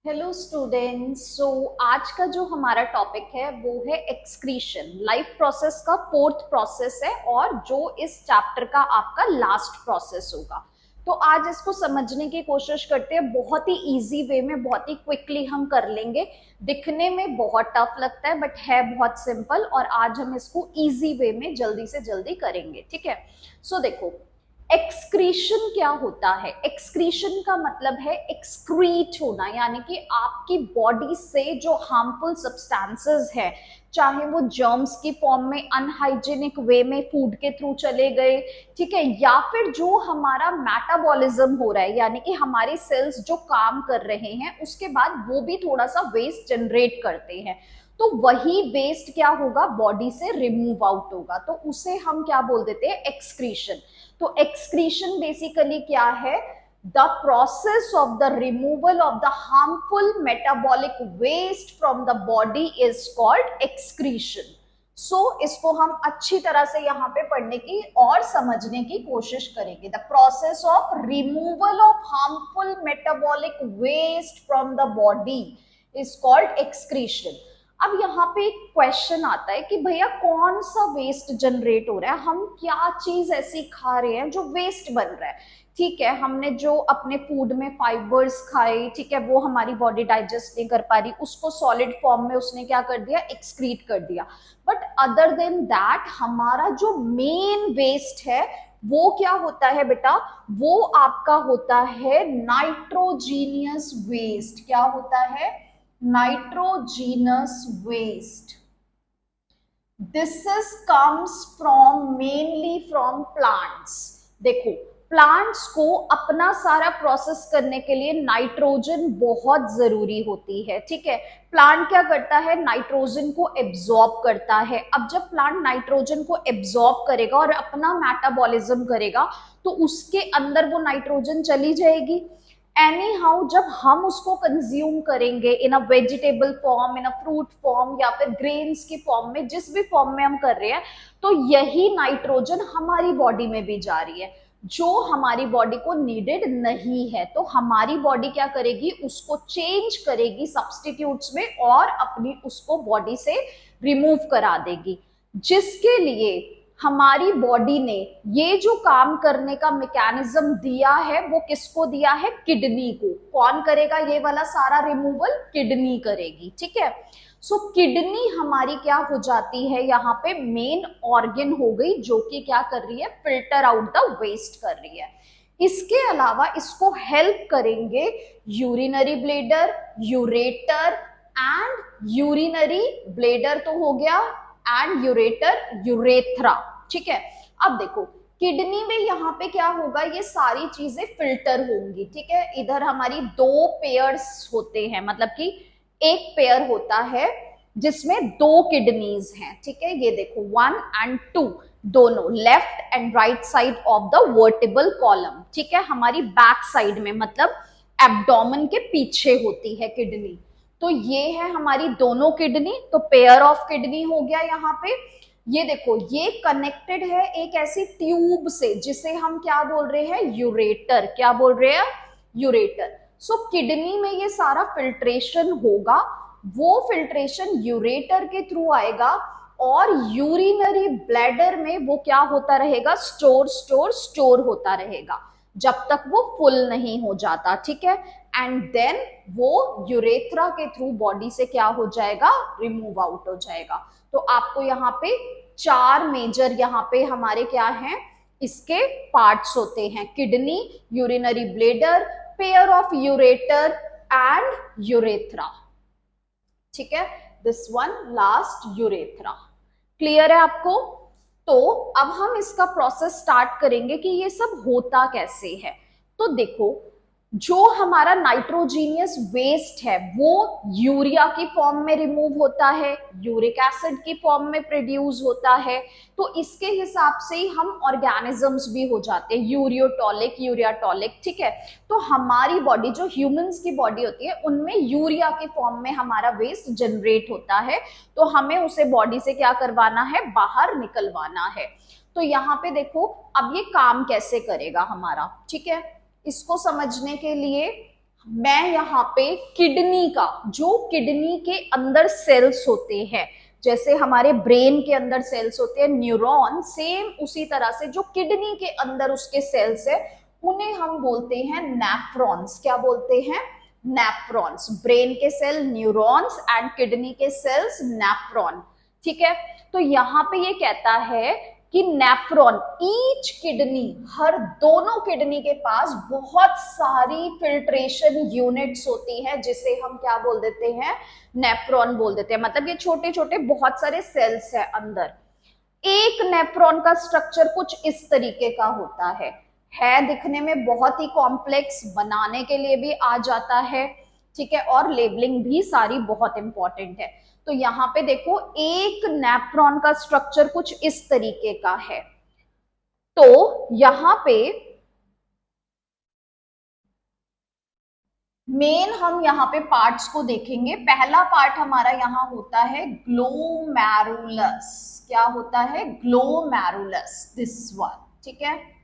Hello students. आज का जो हमारा टॉपिक है वो है एक्सक्रीशन। लाइफ प्रोसेस का फोर्थ प्रोसेस है और जो इस चैप्टर का आपका लास्ट प्रोसेस होगा। तो आज इसको समझने की कोशिश करते हैं। बहुत ही इजी वे में, बहुत ही क्विकली हम कर लेंगे। दिखने में बहुत टफ लगता है बट है बहुत सिंपल, और आज हम इसको इजी वे में जल्दी से जल्दी करेंगे। ठीक है। देखो, एक्सक्रीशन क्या होता है? एक्सक्रीशन का मतलब है एक्सक्रीट होना, यानी कि आपकी बॉडी से जो हार्मफुल सब्सटेंसेस है, चाहे वो जर्म्स की फॉर्म में अनहाइजीनिक वे में फूड के थ्रू चले गए, ठीक है, या फिर जो हमारा मेटाबॉलिज्म हो रहा है, यानी कि हमारे सेल्स जो काम कर रहे हैं उसके बाद वो भी थोड़ा सा वेस्ट जनरेट करते हैं, तो वही वेस्ट क्या होगा, बॉडी से रिमूव आउट होगा। तो उसे हम क्या बोल देते हैं, एक्सक्रीशन। तो एक्सक्रीशन बेसिकली क्या है? The process of the removal of the harmful metabolic waste from the body is called excretion. इसको हम अच्छी तरह से यहाँ पे पढ़ने की और समझने की कोशिश करेंगे। The process of removal of harmful metabolic waste from the body is called excretion. अब यहाँ पे एक क्वेश्चन आता है कि भैया कौन सा वेस्ट जनरेट हो रहा है, हम क्या चीज ऐसी खा रहे हैं जो वेस्ट बन रहा है। ठीक है, हमने जो अपने फूड में फाइबर्स खाए, ठीक है, वो हमारी बॉडी डाइजेस्ट नहीं कर पा रही, उसको सॉलिड फॉर्म में उसने क्या कर दिया, एक्सक्रीट कर दिया। बट अदर देन दैट हमारा जो मेन वेस्ट है वो क्या होता है बेटा, वो आपका होता है नाइट्रोजीनियस वेस्ट। क्या होता है? nitrogenous waste. This is comes from mainly from plants. देखो, प्लांट्स को अपना सारा प्रोसेस करने के लिए नाइट्रोजन बहुत जरूरी होती है। ठीक है, प्लांट क्या करता है, नाइट्रोजन को एब्जॉर्ब करता है। अब जब प्लांट नाइट्रोजन को एब्जॉर्ब करेगा और अपना मेटाबॉलिज्म करेगा तो उसके अंदर वो नाइट्रोजन चली जाएगी। एनी हाउ जब हम उसको कंज्यूम करेंगे in a vegetable form, in a fruit form, या फिर ग्रेन्स की फॉर्म में, जिस भी फॉर्म में हम कर रहे हैं, तो यही नाइट्रोजन हमारी बॉडी में भी जा रही है जो हमारी बॉडी को नीडेड नहीं है। तो हमारी बॉडी क्या करेगी, उसको चेंज करेगी सब्सटीट्यूट्स में और अपनी उसको बॉडी से रिमूव करा देगी, जिसके लिए हमारी बॉडी ने ये जो काम करने का मैकेनिज्म दिया है वो किसको दिया है, किडनी को। कौन करेगा ये वाला सारा रिमूवल, किडनी करेगी। ठीक है, किडनी हमारी क्या हो जाती है, यहाँ पे मेन ऑर्गन हो गई जो कि क्या कर रही है, फिल्टर आउट द वेस्ट कर रही है। इसके अलावा इसको हेल्प करेंगे urinary bladder, ureter and urinary bladder तो हो गया, एंड यूरेटर, यूरेथ्रा। ठीक है, अब देखो किडनी में यहाँ पे क्या होगा, ये सारी चीजें फिल्टर होंगी। ठीक है, इधर हमारी दो पेयर्स होते हैं, मतलब कि एक पेयर होता है जिसमें दो किडनीज हैं। ठीक है, ये देखो 1 and 2, दोनों left and right side of the vertebral column. ठीक है, हमारी बैक साइड में, मतलब एब्डोमेन के पीछे होती है किडनी। तो ये है हमारी दोनों किडनी, तो पेयर ऑफ किडनी हो गया यहाँ पे। ये देखो, ये कनेक्टेड है एक ऐसी ट्यूब से जिसे हम क्या बोल रहे हैं, यूरेटर। क्या बोल रहे हैं, यूरेटर। किडनी में ये सारा फिल्ट्रेशन होगा, वो फिल्ट्रेशन यूरेटर के थ्रू आएगा और यूरिनरी ब्लैडर में वो क्या होता रहेगा, स्टोर स्टोर स्टोर होता रहेगा जब तक वो फुल नहीं हो जाता। ठीक है, एंड देन वो यूरेथ्रा के थ्रू बॉडी से क्या हो जाएगा, रिमूव आउट हो जाएगा। तो आपको यहाँ पे चार मेजर यहाँ पे हमारे क्या हैं, इसके पार्ट्स होते हैं, kidney, urinary bladder, pair of ureter and urethra. ठीक है, this one last, urethra. Clear है आपको? तो अब हम इसका प्रोसेस स्टार्ट करेंगे कि ये सब होता कैसे है। तो देखो, जो हमारा नाइट्रोजीनियस वेस्ट है वो यूरिया की फॉर्म में रिमूव होता है, यूरिक एसिड की फॉर्म में प्रोड्यूस होता है। तो इसके हिसाब से ही हम ऑर्गेनिजम्स भी हो जाते हैं, यूरियोटॉलिक, यूरियाटॉलिक। ठीक है, तो हमारी बॉडी, जो ह्यूमंस की बॉडी होती है, उनमें यूरिया के फॉर्म में हमारा वेस्ट जनरेट होता है, तो हमें उसे बॉडी से क्या करवाना है, बाहर निकलवाना है। तो यहाँ पे देखो, अब ये काम कैसे करेगा हमारा। ठीक है, इसको समझने के लिए मैं यहाँ पे किडनी का, जो किडनी के अंदर सेल्स होते हैं, जैसे हमारे ब्रेन के अंदर सेल्स होते हैं न्यूरॉन, सेम उसी तरह से जो किडनी के अंदर उसके सेल्स है उन्हें हम बोलते हैं नेफ्रॉन्स। क्या बोलते हैं? नेफ्रॉन्स। ब्रेन के सेल न्यूरॉन्स एंड किडनी के सेल्स नेफ्रॉन। ठीक है, तो यहाँ पे ये कहता है कि नेफ्रॉन, ईच किडनी, हर दोनों किडनी के पास बहुत सारी फिल्ट्रेशन यूनिट्स होती है, जिसे हम क्या बोल देते हैं? नेफ्रॉन बोल देते हैं। मतलब ये छोटे छोटे बहुत सारे सेल्स है अंदर। एक नेफ्रॉन का स्ट्रक्चर कुछ इस तरीके का होता है दिखने में बहुत ही कॉम्प्लेक्स, बनाने के लिए भी आ जाता है। ठीक है, और लेबलिंग भी सारी बहुत इंपॉर्टेंट है। तो यहाँ पे देखो, एक नेफ्रॉन का स्ट्रक्चर कुछ इस तरीके का है। तो यहाँ पे मेन हम यहाँ पे पार्ट्स को देखेंगे। पहला पार्ट हमारा यहाँ होता है ग्लोमेरुलस। क्या होता है? Glomerulus, this one. ठीक है,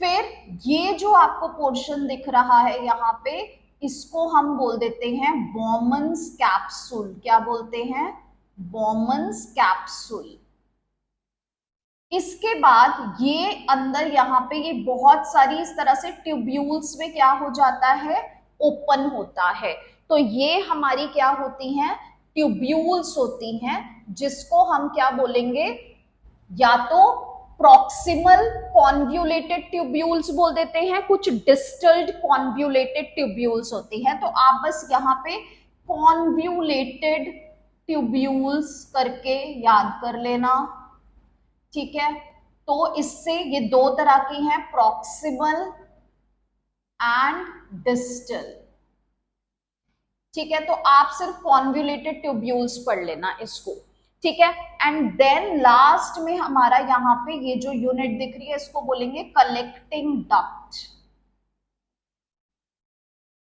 फिर ये जो आपको पोर्शन दिख रहा है यहाँ पे, इसको हम बोल देते हैं बॉमन्स कैप्सूल। क्या बोलते हैं? बॉमन्स कैप्सूल। इसके बाद ये अंदर यहाँ पे ये बहुत सारी इस तरह से ट्यूब्यूल्स में क्या हो जाता है? ओपन होता है। तो ये हमारी क्या होती हैं? ट्यूब्यूल्स होती हैं, जिसको हम क्या बोलेंगे? या तो प्रॉक्सिमल कॉन्व्यूलेटेड ट्यूब्यूल्स बोल देते हैं, कुछ डिस्टल्ड कॉन्व्यूलेटेड ट्यूब्यूल्स होती हैं। तो आप बस यहाँ पे कॉन्व्यूलेटेड ट्यूब्यूल्स करके याद कर लेना। ठीक है, तो इससे ये दो तरह की हैं, प्रॉक्सिमल एंड डिस्टल। ठीक है, तो आप सिर्फ कॉन्व्यूलेटेड ट्यूब्यूल्स पढ़ लेना इसको। ठीक है, एंड देन लास्ट में हमारा यहाँ पे ये जो यूनिट दिख रही है, इसको बोलेंगे कलेक्टिंग डक्ट।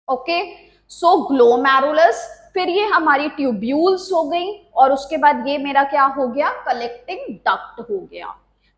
ओके, सो ग्लोमेरुलस, फिर ये हमारी ट्यूब्यूल्स हो गई, और उसके बाद ये मेरा क्या हो गया? कलेक्टिंग डक्ट हो गया।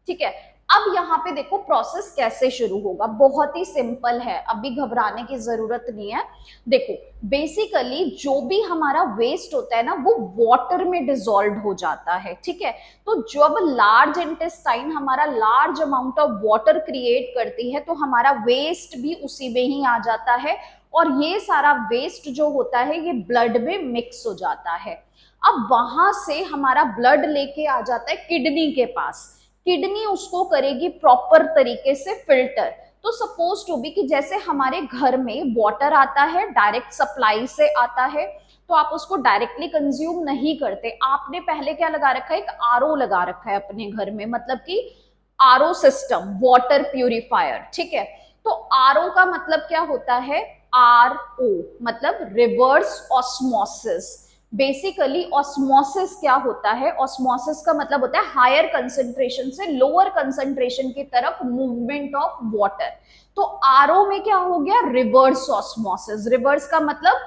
ठीक है, अब यहाँ पे देखो प्रोसेस कैसे शुरू होगा। बहुत ही सिंपल है, अभी घबराने की जरूरत नहीं है। देखो, बेसिकली जो भी हमारा वेस्ट होता है ना, वो वाटर में डिसॉल्व हो जाता है। ठीक है, तो जब लार्ज इंटेस्टाइन हमारा large amount of water create करती है, तो हमारा वेस्ट भी उसी में ही आ जाता है, और ये सारा वेस्ट जो होता है ये ब्लड में मिक्स हो जाता है। अब वहां से हमारा ब्लड लेके आ जाता है किडनी के पास। किडनी उसको करेगी प्रॉपर तरीके से फिल्टर। तो सपोज टू बी कि जैसे हमारे घर में वाटर आता है, डायरेक्ट सप्लाई से आता है, तो आप उसको डायरेक्टली कंज्यूम नहीं करते। आपने पहले क्या लगा रखा है? एक आरओ लगा रखा है अपने घर में, मतलब कि आरओ सिस्टम, वाटर प्यूरिफायर। ठीक है, तो आरओ का मतलब क्या होता है? आरओ मतलब रिवर्स ऑस्मोसिस। बेसिकली ऑस्मोसिस क्या होता है? ऑस्मोसिस का मतलब होता है हायर कंसंट्रेशन से लोअर कंसंट्रेशन की तरफ मूवमेंट ऑफ वाटर। तो आरओ में क्या हो गया? Reverse osmosis. रिवर्स का मतलब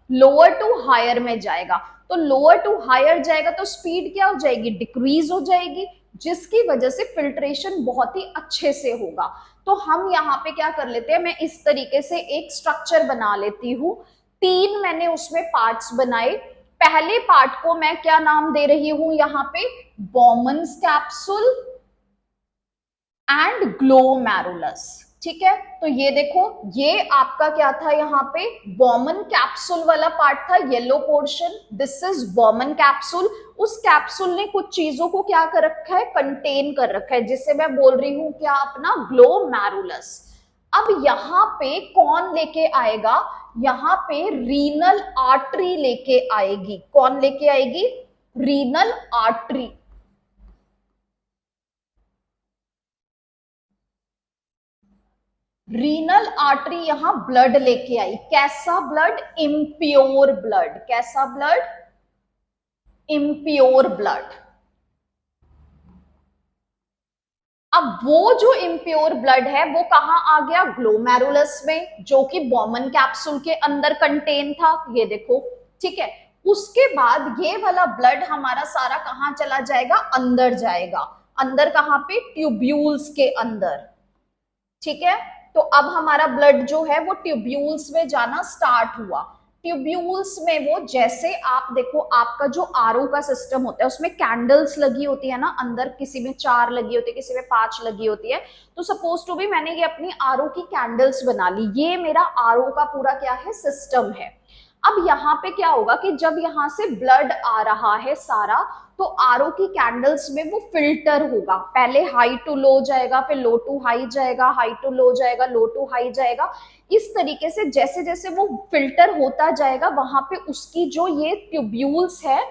लोअर टू हायर में जाएगा। तो लोअर टू हायर जाएगा तो स्पीड क्या हो जाएगी? डिक्रीज हो जाएगी, जिसकी वजह से फिल्ट्रेशन बहुत ही अच्छे से होगा। तो हम यहाँ पे क्या कर लेते हैं, मैं इस तरीके से एक स्ट्रक्चर बना लेती हूँ। तीन मैंने उसमें पार्ट्स बनाए। पहले पार्ट को मैं क्या नाम दे रही हूं यहाँ पे? बॉमन्स कैप्सूल एंड ग्लोमेरुलस। ठीक है, तो ये देखो, ये आपका क्या था? यहाँ पे बॉमन कैप्सूल वाला पार्ट था, yellow portion. This is Bowman capsule. उस कैप्सूल ने कुछ चीजों को क्या कर रखा है? कंटेन कर रखा है, जिससे मैं बोल रही हूं क्या? अपना ग्लोमेरुलस। अब यहाँ पे कौन लेके आएगा? यहाँ पे रीनल आर्टरी लेके आएगी। कौन लेके आएगी? Renal artery. रीनल आर्टरी यहां ब्लड लेके आई। कैसा ब्लड? Impure blood. कैसा ब्लड? Impure blood. अब वो जो इम्प्योर ब्लड है वो कहां आ गया? ग्लोमेरुलस में, जो कि बॉमन कैप्सूल के अंदर कंटेन था। ये देखो, ठीक है। उसके बाद ये वाला ब्लड हमारा सारा कहां चला जाएगा? अंदर जाएगा। अंदर कहां पे? ट्यूब्यूल्स के अंदर। ठीक है, तो अब हमारा ब्लड जो है वो ट्यूब्यूल्स में जाना स्टार्ट हुआ। ट्यूब्यूल्स में वो, जैसे आप देखो आपका जो आरओ का सिस्टम होता है उसमें कैंडल्स लगी होती है ना अंदर, किसी में 4 लगी होती है, किसी में 5 लगी होती है। तो सपोज टू भी मैंने ये अपनी आरओ की कैंडल्स बना ली, ये मेरा आरओ का पूरा क्या है, सिस्टम है। अब यहाँ पे क्या होगा कि जब यहाँ से ब्लड आ रहा है सारा, तो आरओ की कैंडल्स में वो फिल्टर होगा, पहले हाई टू लो जाएगा, फिर लो टू हाई जाएगा, हाई टू लो जाएगा, लो टू हाई जाएगा। इस तरीके से जैसे जैसे वो फिल्टर होता जाएगा वहां पे उसकी जो ये ट्यूब्यूल्स है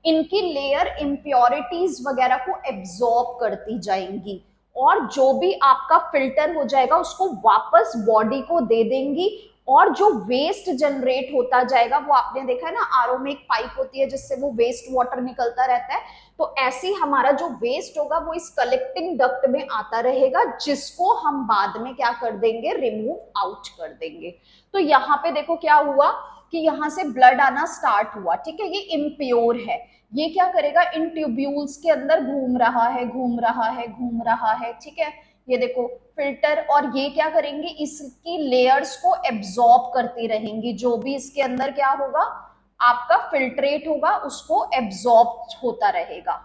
इनकी लेयर इम्प्योरिटीज वगैरह को एब्जॉर्ब करती जाएंगी, और जो भी आपका फिल्टर हो जाएगा उसको वापस बॉडी को दे देंगी। और जो वेस्ट जनरेट होता जाएगा, वो आपने देखा है ना आरओ में एक पाइप होती है जिससे वो वेस्ट वाटर निकलता रहता है, तो ऐसे ही हमारा जो वेस्ट होगा वो इस कलेक्टिंग डक्ट में आता रहेगा, जिसको हम बाद में क्या कर देंगे, रिमूव आउट कर देंगे। तो यहाँ पे देखो क्या हुआ कि यहाँ से ब्लड आना स्टार्ट हुआ, ठीक है, ये इम्प्योर है, ये क्या करेगा, इन ट्यूब्यूल्स के अंदर घूम रहा है, घूम रहा है, घूम रहा है, ठीक है। ये देखो फिल्टर, और ये क्या करेंगे, इसकी लेयर्स को एब्जॉर्ब करती रहेंगी, जो भी इसके अंदर क्या होगा आपका फिल्ट्रेट होगा उसको एब्जॉर्ब होता रहेगा,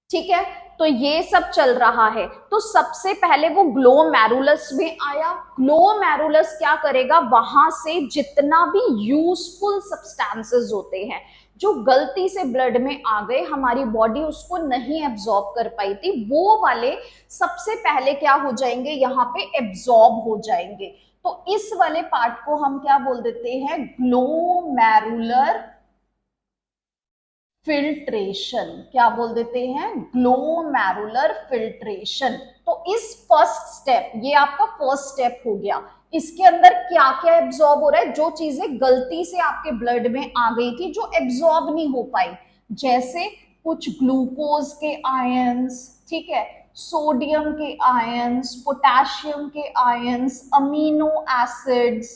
ठीक है। तो ये सब चल रहा है। तो सबसे पहले वो ग्लोमेरुलस में आया, ग्लोमेरुलस क्या करेगा, वहां से जितना भी यूजफुल सब्सटेंसेस होते हैं जो गलती से ब्लड में आ गए, हमारी बॉडी उसको नहीं एब्जॉर्ब कर पाई थी, वो वाले सबसे पहले क्या हो जाएंगे, यहाँ पे एब्जॉर्ब हो जाएंगे। तो इस वाले पार्ट को हम क्या बोल देते हैं, ग्लोमेरुलर फिल्ट्रेशन। क्या बोल देते हैं, ग्लोमेरुलर फिल्ट्रेशन। तो इस फर्स्ट स्टेप, ये आपका फर्स्ट स्टेप हो गया, इसके अंदर क्या क्या एब्जॉर्ब हो रहा है, जो चीजें गलती से आपके ब्लड में आ गई थी जो एब्जॉर्ब नहीं हो पाई, जैसे कुछ ग्लूकोज के आयंस, ठीक है, सोडियम के आयंस, पोटेशियम के आयंस, अमीनो एसिड्स,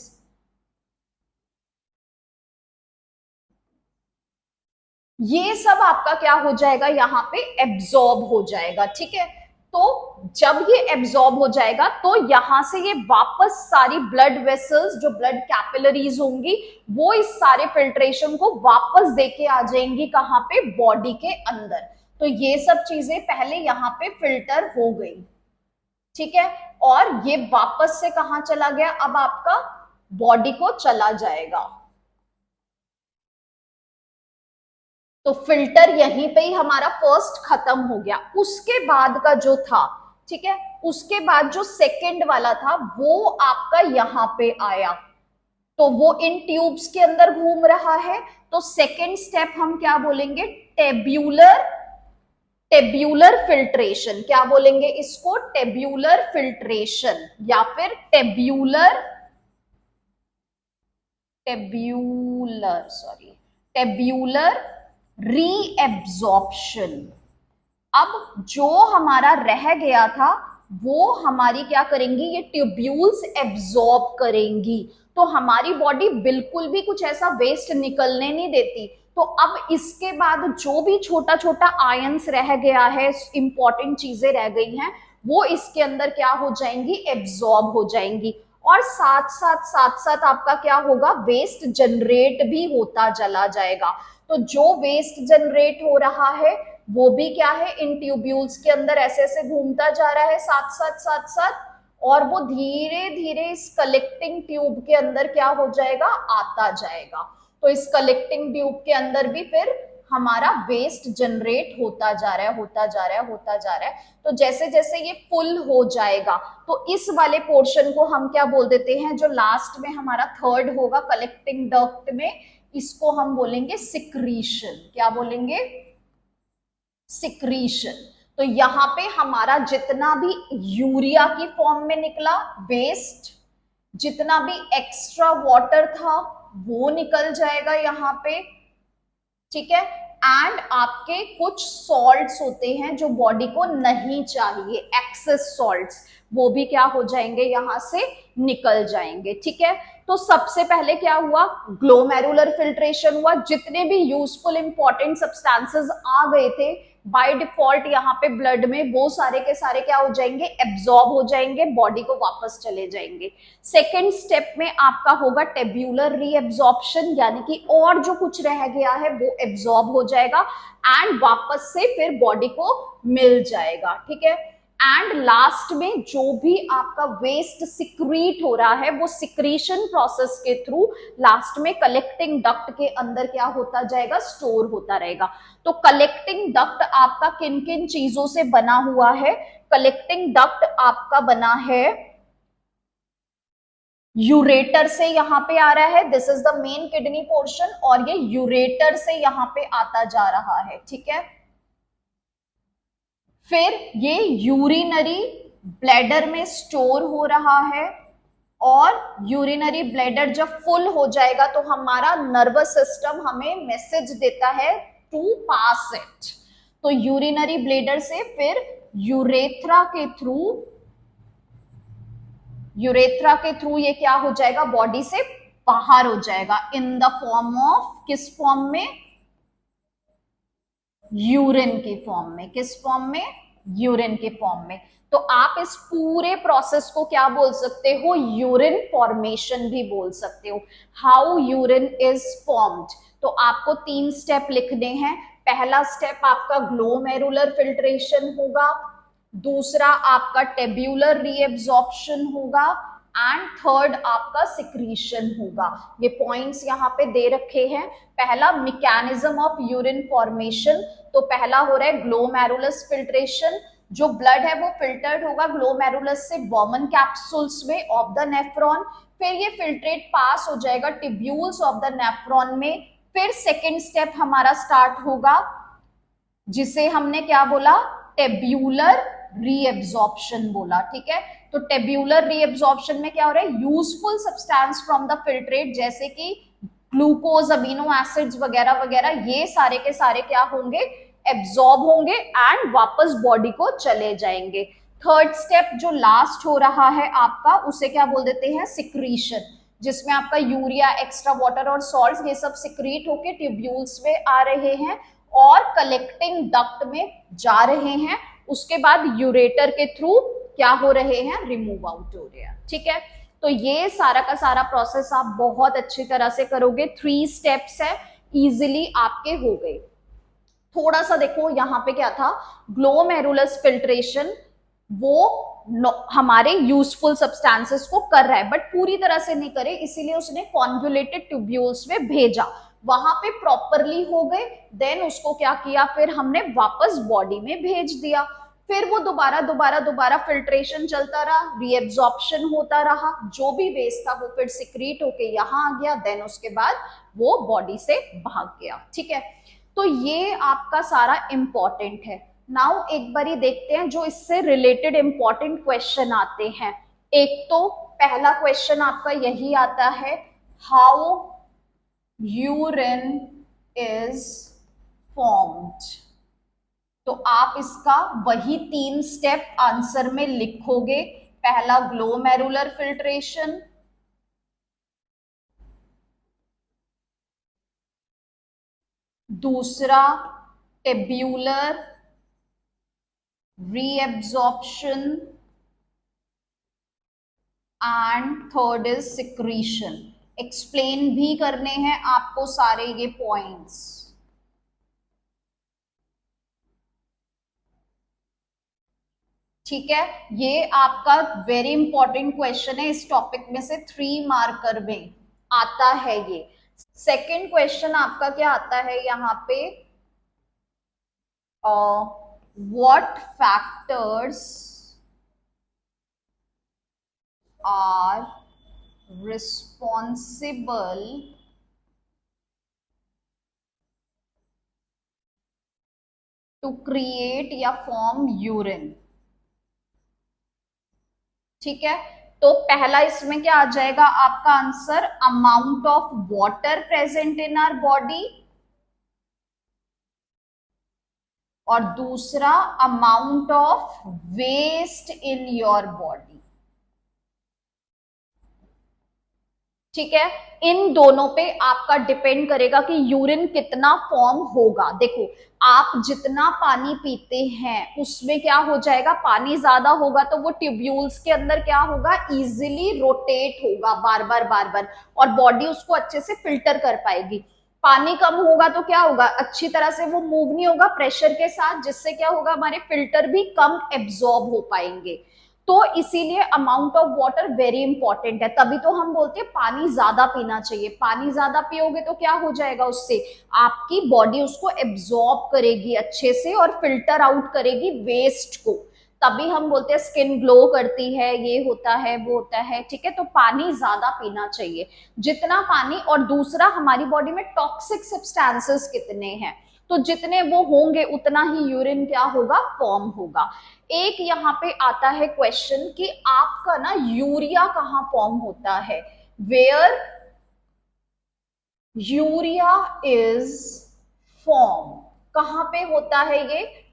ये सब आपका क्या हो जाएगा, यहाँ पे एब्जॉर्ब हो जाएगा, ठीक है। तो जब ये एब्जॉर्ब हो जाएगा तो यहां से ये वापस सारी ब्लड वेसल्स, जो ब्लड कैपिलरीज होंगी, वो इस सारे फिल्ट्रेशन को वापस देके आ जाएंगी, कहां पे, बॉडी के अंदर। तो ये सब चीजें पहले यहाँ पे फिल्टर हो गई, ठीक है, और ये वापस से कहां चला गया, अब आपका बॉडी को चला जाएगा। तो फिल्टर यहीं पे ही हमारा फर्स्ट खत्म हो गया। उसके बाद का जो था, ठीक है, उसके बाद जो सेकंड वाला था वो आपका यहां पे आया, तो वो इन ट्यूब्स के अंदर घूम रहा है। तो सेकंड स्टेप हम क्या बोलेंगे, टेब्यूलर, टेब्यूलर फिल्ट्रेशन। क्या बोलेंगे इसको, टेब्यूलर फिल्ट्रेशन, या फिर tabular, tabular sorry tabular reabsorption. अब जो हमारा रह गया था वो हमारी क्या करेंगी, ये ट्यूब्यूल्स एब्जॉर्ब करेंगी, तो हमारी बॉडी बिल्कुल भी कुछ ऐसा वेस्ट निकलने नहीं देती। तो अब इसके बाद जो भी छोटा छोटा आयंस रह गया है, इंपॉर्टेंट चीजें रह गई हैं, वो इसके अंदर क्या हो जाएंगी, एब्जॉर्ब हो जाएंगी। और साथ साथ साथ साथ आपका क्या होगा, वेस्ट जनरेट भी होता चला जाएगा। तो जो वेस्ट जनरेट हो रहा है वो भी क्या है, इन ट्यूब्यूल्स के अंदर ऐसे ऐसे घूमता जा रहा है साथ साथ साथ साथ, और वो धीरे धीरे इस कलेक्टिंग ट्यूब के अंदर क्या हो जाएगा, आता जाएगा। तो इस कलेक्टिंग ट्यूब के अंदर भी फिर हमारा वेस्ट जनरेट होता जा रहा है, होता जा रहा है, होता जा रहा है। तो जैसे जैसे ये फुल हो जाएगा तो इस वाले पोर्शन को हम क्या बोल देते हैं, जो लास्ट में हमारा थर्ड होगा कलेक्टिंग डक्ट में, इसको हम बोलेंगे सिक्रीशन। क्या बोलेंगे, सिक्रीशन। तो यहाँ पे हमारा जितना भी यूरिया की फॉर्म में निकला वेस्ट, जितना भी एक्स्ट्रा वाटर था वो निकल जाएगा यहाँ पे, ठीक है। एंड आपके कुछ सॉल्ट्स होते हैं जो बॉडी को नहीं चाहिए, एक्सेस सॉल्ट्स, वो भी क्या हो जाएंगे, यहां से निकल जाएंगे, ठीक है। तो सबसे पहले क्या हुआ, ग्लोमेरुलर फिल्ट्रेशन हुआ, जितने भी यूजफुल इंपॉर्टेंट सब्सटेंसेस आ गए थे बाय डिफॉल्ट यहाँ पे ब्लड में वो सारे के सारे क्या हो जाएंगे, एब्जॉर्ब हो जाएंगे, बॉडी को वापस चले जाएंगे। सेकेंड स्टेप में आपका होगा टेब्यूलर रीएब्जॉर्प्शन, यानी कि और जो कुछ रह गया है वो एब्जॉर्ब हो जाएगा एंड वापस से फिर बॉडी को मिल जाएगा, ठीक है। एंड लास्ट में जो भी आपका वेस्ट सिक्रीट हो रहा है वो सिक्रीशन प्रोसेस के थ्रू लास्ट में कलेक्टिंग डक्ट के अंदर क्या होता जाएगा, स्टोर होता रहेगा। तो कलेक्टिंग डक्ट आपका किन किन चीजों से बना हुआ है, कलेक्टिंग डक्ट आपका बना है यूरेटर से, यहां पे आ रहा है, this is the main kidney portion, और ये यूरेटर से यहां पे आता जा रहा है, ठीक है। फिर ये यूरिनरी ब्लैडर में स्टोर हो रहा है, और यूरिनरी ब्लैडर जब फुल हो जाएगा तो हमारा नर्वस सिस्टम हमें मैसेज देता है टू पास इट। तो यूरिनरी ब्लैडर से फिर यूरेथ्रा के थ्रू ये क्या हो जाएगा, बॉडी से बाहर हो जाएगा इन द फॉर्म ऑफ, किस फॉर्म में, यूरिन के फॉर्म में। किस फॉर्म में, यूरिन के फॉर्म में। तो आप इस पूरे प्रोसेस को क्या बोल सकते हो, यूरिन फॉर्मेशन भी बोल सकते हो। हाउ यूरिन इज फॉर्म्ड, तो आपको 3 स्टेप लिखने हैं। पहला स्टेप आपका ग्लोमेरुलर फिल्ट्रेशन होगा, दूसरा आपका टेब्यूलर रीएब्जॉर्प्शन होगा, एंड थर्ड आपका सिक्रीशन होगा। ये पॉइंट्स यहाँ पे दे रखे हैं। पहला मैकेनिज्म ऑफ यूरिन फॉर्मेशन, तो पहला हो रहा है ग्लोमेरुलस फिल्ट्रेशन, जो ब्लड है वो फिल्टर्ड होगा ग्लोमेरुलस से बॉमन कैप्सूल्स में ऑफ द नेफ्रॉन, फिर ये फिल्ट्रेट पास हो जाएगा टिब्यूल्स ऑफ द नेफ्रॉन में। फिर सेकेंड स्टेप हमारा स्टार्ट होगा जिसे हमने क्या बोला, टेब्यूलर रीएब्जॉर्प्शन बोला, ठीक है। तो टेब्यूलर रीएब्जॉर्प्शन में क्या हो रहा है, useful substance from the filtrate जैसे कि ग्लूकोज, अमीनो एसिड्स वगैरह वगैरह, ये सारे के सारे क्या होंगे, एब्जॉर्ब होंगे एंड वापस बॉडी को चले जाएंगे। थर्ड स्टेप जो लास्ट हो रहा है आपका, उसे क्या बोल देते हैं, सिक्रीशन, जिसमें आपका यूरिया, एक्स्ट्रा वाटर और सॉल्ट ये सब सिक्रीट होके ट्यूब्यूल्स में आ रहे हैं और कलेक्टिंग डक्ट में जा रहे हैं। उसके बाद यूरेटर के थ्रू क्या हो रहे हैं, रिमूव आउट हो रहे हैं, ठीक है। तो ये सारा का सारा प्रोसेस आप बहुत अच्छी तरह से करोगे। 3 स्टेप्स है, इजिली आपके हो गए। थोड़ा सा देखो यहाँ पे क्या था, ग्लोमेरुलस फिल्ट्रेशन वो हमारे यूजफुल सब्सटेंसेस को कर रहा है बट पूरी तरह से नहीं करे, इसीलिए उसने कॉन्वुलेटेड ट्यूब्यूल्स में भेजा, वहां पे प्रॉपरली हो गए, देन उसको क्या किया, फिर हमने वापस बॉडी में भेज दिया। फिर वो दोबारा फिल्ट्रेशन चलता रहा, रीएब्जॉर्प्शन होता रहा, जो भी वेस्ट था वो फिर सिक्रीट होके यहाँ आ गया, देन उसके बाद वो बॉडी से भाग गया, ठीक है। तो ये आपका सारा इंपॉर्टेंट है। नाउ एक बारी देखते हैं जो इससे रिलेटेड इंपॉर्टेंट क्वेश्चन आते हैं। एक तो पहला क्वेश्चन आपका यही आता है, हाउ यूरिन इज फॉर्म्ड। तो आप इसका वही 3 स्टेप आंसर में लिखोगे। पहला ग्लोमेरुलर फिल्ट्रेशन, दूसरा tabular reabsorption and third is secretion. Explain भी करने हैं आपको सारे ये पॉइंट्स, ठीक है। ये आपका वेरी इंपॉर्टेंट क्वेश्चन है, इस टॉपिक में से 3 मार्कर में आता है ये। सेकेंड क्वेश्चन आपका क्या आता है यहाँ पे, what factors are responsible to create या form urine, ठीक है। तो पहला इसमें क्या आ जाएगा आपका answer, amount of water present in our body, और दूसरा amount of waste in your body, ठीक है। इन दोनों पे आपका डिपेंड करेगा कि यूरिन कितना फॉर्म होगा। देखो, आप जितना पानी पीते हैं उसमें क्या हो जाएगा, पानी ज्यादा होगा तो वो ट्यूब्यूल्स के अंदर क्या होगा, इजीली रोटेट होगा बार बार बार बार, और बॉडी उसको अच्छे से फिल्टर कर पाएगी। पानी कम होगा तो क्या होगा, अच्छी तरह से वो मूव नहीं होगा प्रेशर के साथ, जिससे क्या होगा, हमारे फिल्टर भी कम एब्जॉर्ब हो पाएंगे। तो इसीलिए amount of water very important है। तभी तो हम बोलते हैं पानी ज्यादा पीना चाहिए। पानी ज्यादा पियोगे तो क्या हो जाएगा, उससे आपकी बॉडी उसको एब्जॉर्ब करेगी अच्छे से और फिल्टर आउट करेगी वेस्ट को। तभी हम बोलते हैं स्किन ग्लो करती है, ये होता है वो होता है। ठीक है, तो पानी ज्यादा पीना चाहिए, जितना पानी। और दूसरा, हमारी बॉडी में टॉक्सिक सब्सटेंसेस कितने हैं, तो जितने वो होंगे उतना ही यूरिन क्या होगा, फॉर्म होगा। एक यहाँ पे आता है क्वेश्चन कि आपका ना यूरिया कहाँ फॉर्म होता है, वेयर यूरिया इज फॉर्म, कहां पे होता है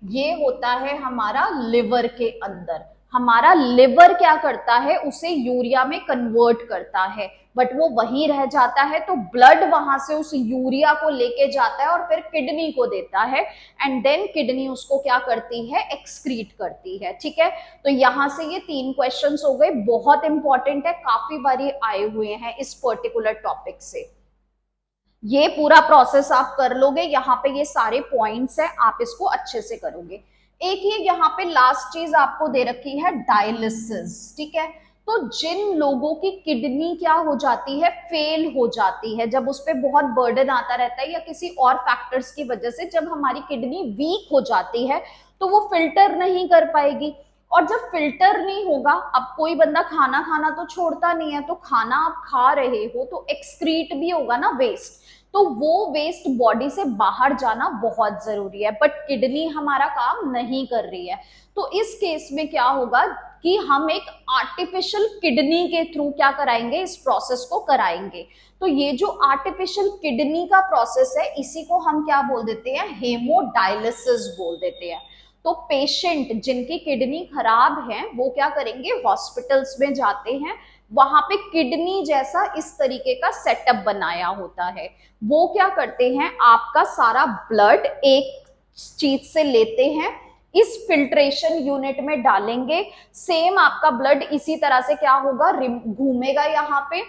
ये होता है हमारा लिवर के अंदर। हमारा लिवर क्या करता है, उसे यूरिया में कन्वर्ट करता है, बट वो वहीं रह जाता है। तो ब्लड वहां से उस यूरिया को लेके जाता है और फिर किडनी को देता है, एंड देन किडनी उसको क्या करती है, एक्सक्रीट करती है। ठीक है, तो यहां से ये 3 क्वेश्चंस हो गए, बहुत इंपॉर्टेंट है, काफी बारी आए हुए हैं इस पर्टिकुलर टॉपिक से। ये पूरा प्रोसेस आप कर लोगे, यहाँ पे ये सारे पॉइंट्स हैं, आप इसको अच्छे से करोगे। एक ये यहाँ पे लास्ट चीज आपको दे रखी है, डायलिसिस। ठीक है, तो जिन लोगों की किडनी क्या हो जाती है, फेल हो जाती है, जब उस पर बहुत बर्डन आता रहता है या किसी और फैक्टर्स की वजह से जब हमारी किडनी वीक हो जाती है, तो वो फिल्टर नहीं कर पाएगी। और जब फिल्टर नहीं होगा, अब कोई बंदा खाना खाना तो छोड़ता नहीं है, तो खाना आप खा रहे हो तो एक्सक्रीट भी होगा ना, वेस्ट। तो वो वेस्ट बॉडी से बाहर जाना बहुत जरूरी है, बट किडनी हमारा काम नहीं कर रही है। तो इस केस में क्या होगा कि हम एक आर्टिफिशियल किडनी के थ्रू क्या कराएंगे, इस प्रोसेस को कराएंगे। तो ये जो आर्टिफिशियल किडनी का प्रोसेस है, इसी को हम क्या बोल देते हैं, हेमोडायलिसिस बोल देते हैं। तो पेशेंट जिनकी किडनी खराब है वो क्या करेंगे, हॉस्पिटल्स में जाते हैं, वहां पे किडनी जैसा इस तरीके का सेटअप बनाया होता है। वो क्या करते हैं, आपका सारा ब्लड एक चीज से लेते हैं, इस फिल्ट्रेशन यूनिट में डालेंगे, सेम आपका ब्लड इसी तरह से क्या होगा, घूमेगा यहाँ पे।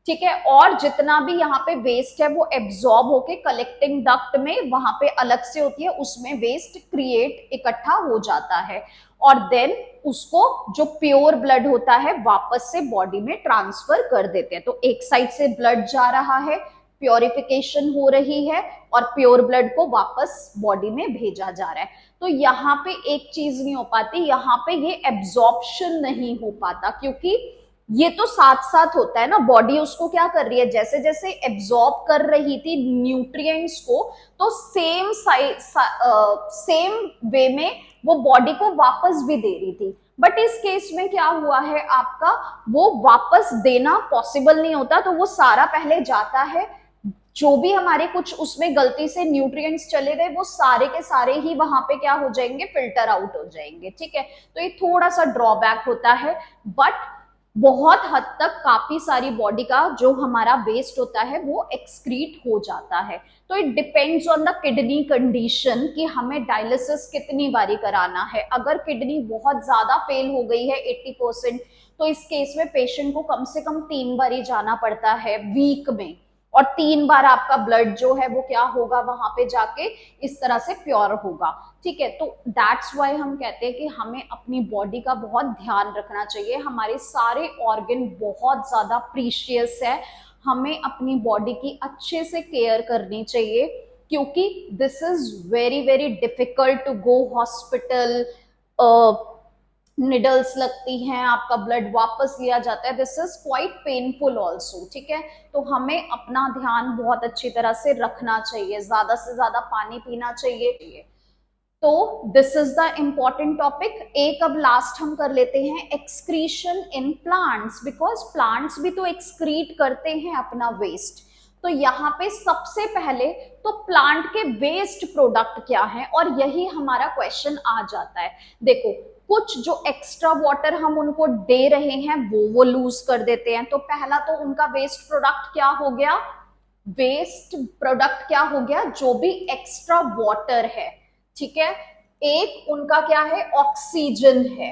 ठीक है, और जितना भी यहाँ पे वेस्ट है वो एब्जॉर्ब होके कलेक्टिंग डक्ट में वहां पे अलग से होती है, उसमें वेस्ट क्रिएट इकट्ठा हो जाता है, और देन उसको जो प्योर ब्लड होता है वापस से बॉडी में ट्रांसफर कर देते हैं। तो एक साइड से ब्लड जा रहा है, प्योरिफिकेशन हो रही है, और प्योर ब्लड को वापस बॉडी में भेजा जा रहा है। तो यहाँ पे एक चीज नहीं हो पाती, यहाँ पे ये एब्जॉर्प्शन नहीं हो पाता, क्योंकि ये तो साथ साथ होता है ना, बॉडी उसको क्या कर रही है, जैसे जैसे एब्जॉर्ब कर रही थी न्यूट्रिएंट्स को, तो सेम वे में वो बॉडी को वापस भी दे रही थी। बट इस केस में क्या हुआ है आपका, वो वापस देना पॉसिबल नहीं होता, तो वो सारा पहले जाता है, जो भी हमारे कुछ उसमें गलती से न्यूट्रिएंट्स चले गए वो सारे के सारे ही वहां पे क्या हो जाएंगे, फिल्टर आउट हो जाएंगे। ठीक है, तो ये थोड़ा सा ड्रॉबैक होता है, बट बहुत हद तक काफी सारी बॉडी का जो हमारा वेस्ट होता है वो एक्सक्रीट हो जाता है। तो it depends on the kidney condition कि हमें डायलिसिस कितनी बारी कराना है। अगर किडनी बहुत ज्यादा फेल हो गई है 80%, तो इस केस में पेशेंट को कम से कम 3 बारी जाना पड़ता है वीक में, और 3 बार आपका ब्लड जो है वो क्या होगा, वहां पे जाके इस तरह से प्योर होगा। ठीक है, तो दैट्स वाई हम कहते हैं कि हमें अपनी बॉडी का बहुत ध्यान रखना चाहिए। हमारे सारे ऑर्गन बहुत ज्यादा प्रीशियस है, हमें अपनी बॉडी की अच्छे से केयर करनी चाहिए, क्योंकि this is very very difficult to go hospital, needles लगती हैं, आपका ब्लड वापस लिया जाता है, this is quite painful also. ठीक है, तो हमें अपना ध्यान बहुत अच्छी तरह से रखना चाहिए, ज्यादा से ज्यादा पानी पीना चाहिए। तो this is the important topic. एक अब लास्ट हम कर लेते हैं, excretion in plants, because plants भी तो एक्सक्रीट करते हैं अपना वेस्ट। तो यहाँ पे सबसे पहले तो प्लांट के वेस्ट प्रोडक्ट क्या है, और यही हमारा क्वेश्चन आ जाता है। देखो, कुछ जो एक्स्ट्रा वाटर हम उनको दे रहे हैं वो लूज कर देते हैं। तो पहला तो उनका वेस्ट प्रोडक्ट क्या हो गया, वेस्ट प्रोडक्ट क्या हो गया, जो भी एक्स्ट्रा वाटर है, ठीक है। एक उनका क्या है, ऑक्सीजन है,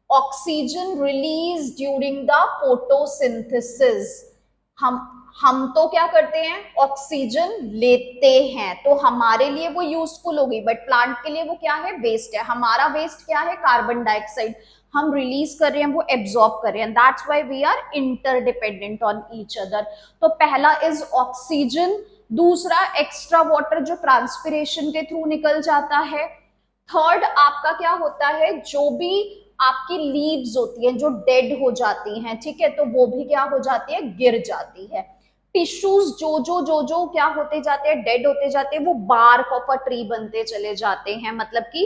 oxygen release during the photosynthesis. हम तो क्या करते हैं, ऑक्सीजन लेते हैं, तो हमारे लिए वो यूजफुल होगी, बट प्लांट के लिए वो क्या है, वेस्ट है। हमारा वेस्ट क्या है, कार्बन डाइऑक्साइड, हम रिलीज कर रहे हैं, वो एब्जॉर्ब कर रहे हैं। That's why we are interdependent on each other. तो पहला इज ऑक्सीजन, दूसरा एक्स्ट्रा वाटर जो ट्रांसपिरेशन के थ्रू निकल जाता है। थर्ड आपका क्या होता है, जो भी आपकी लीव्स होती हैं जो डेड हो जाती हैं, ठीक है, तो वो भी क्या हो जाती है, गिर जाती है। टिश्यूज जो क्या होते जाते हैं, डेड होते जाते हैं, वो बार्क ऑफ अ ट्री बनते चले जाते हैं, मतलब कि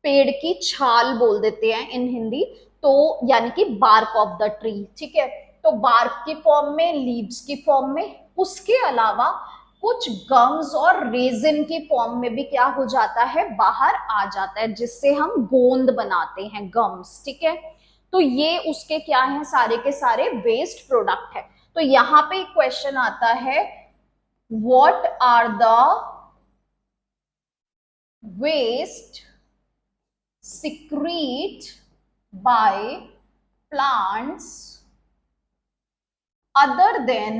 पेड़ की छाल बोल देते हैं इन हिंदी, तो यानी कि बार्क ऑफ द ट्री, ठीक है। तो बार्क की फॉर्म में, लीव्स की फॉर्म में, उसके अलावा कुछ गम्स और रेजिन की फॉर्म में भी क्या हो जाता है, बाहर आ जाता है, जिससे हम गोंद बनाते हैं, गम्स, ठीक है। तो ये उसके क्या है, सारे के सारे वेस्ट प्रोडक्ट है। तो यहां पे एक क्वेश्चन आता है, what are the waste secrete by plants other than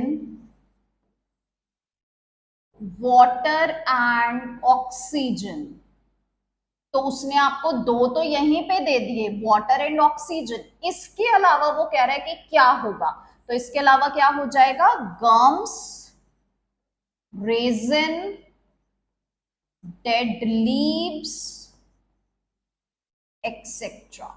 water and oxygen। तो उसने आपको दो तो यहीं पे दे दिए, वाटर एंड ऑक्सीजन, इसके अलावा वो कह रहा है कि क्या होगा, तो इसके अलावा क्या हो जाएगा, gums, resin, dead leaves, etcetera.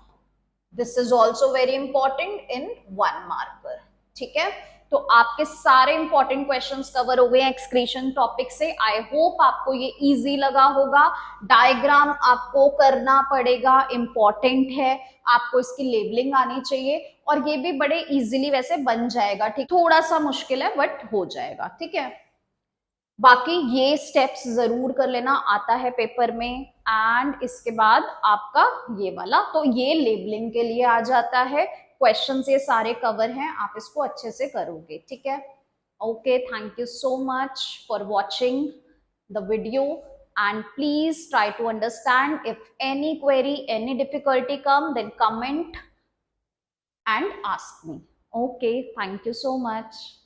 This is also very important in 1 marker, ठीक है। तो आपके सारे इंपॉर्टेंट क्वेश्चंस कवर हो गए एक्सक्रीशन टॉपिक से। आई होप आपको ये इजी लगा होगा। डायग्राम आपको करना पड़ेगा, इंपॉर्टेंट है, आपको इसकी लेबलिंग आनी चाहिए, और ये भी बड़े इजीली वैसे बन जाएगा, ठीक, थोड़ा सा मुश्किल है बट हो जाएगा, ठीक है। बाकी ये स्टेप्स जरूर कर लेना, आता है पेपर में। एंड इसके बाद आपका ये वाला, तो ये लेबलिंग के लिए आ जाता है, क्वेश्चंस ये सारे कवर हैं, आप इसको अच्छे से करोगे, ठीक है। Okay, thank you so much for watching the video, and please try to understand. If any query, any difficulty come, then comment and ask me. Okay, thank you so much.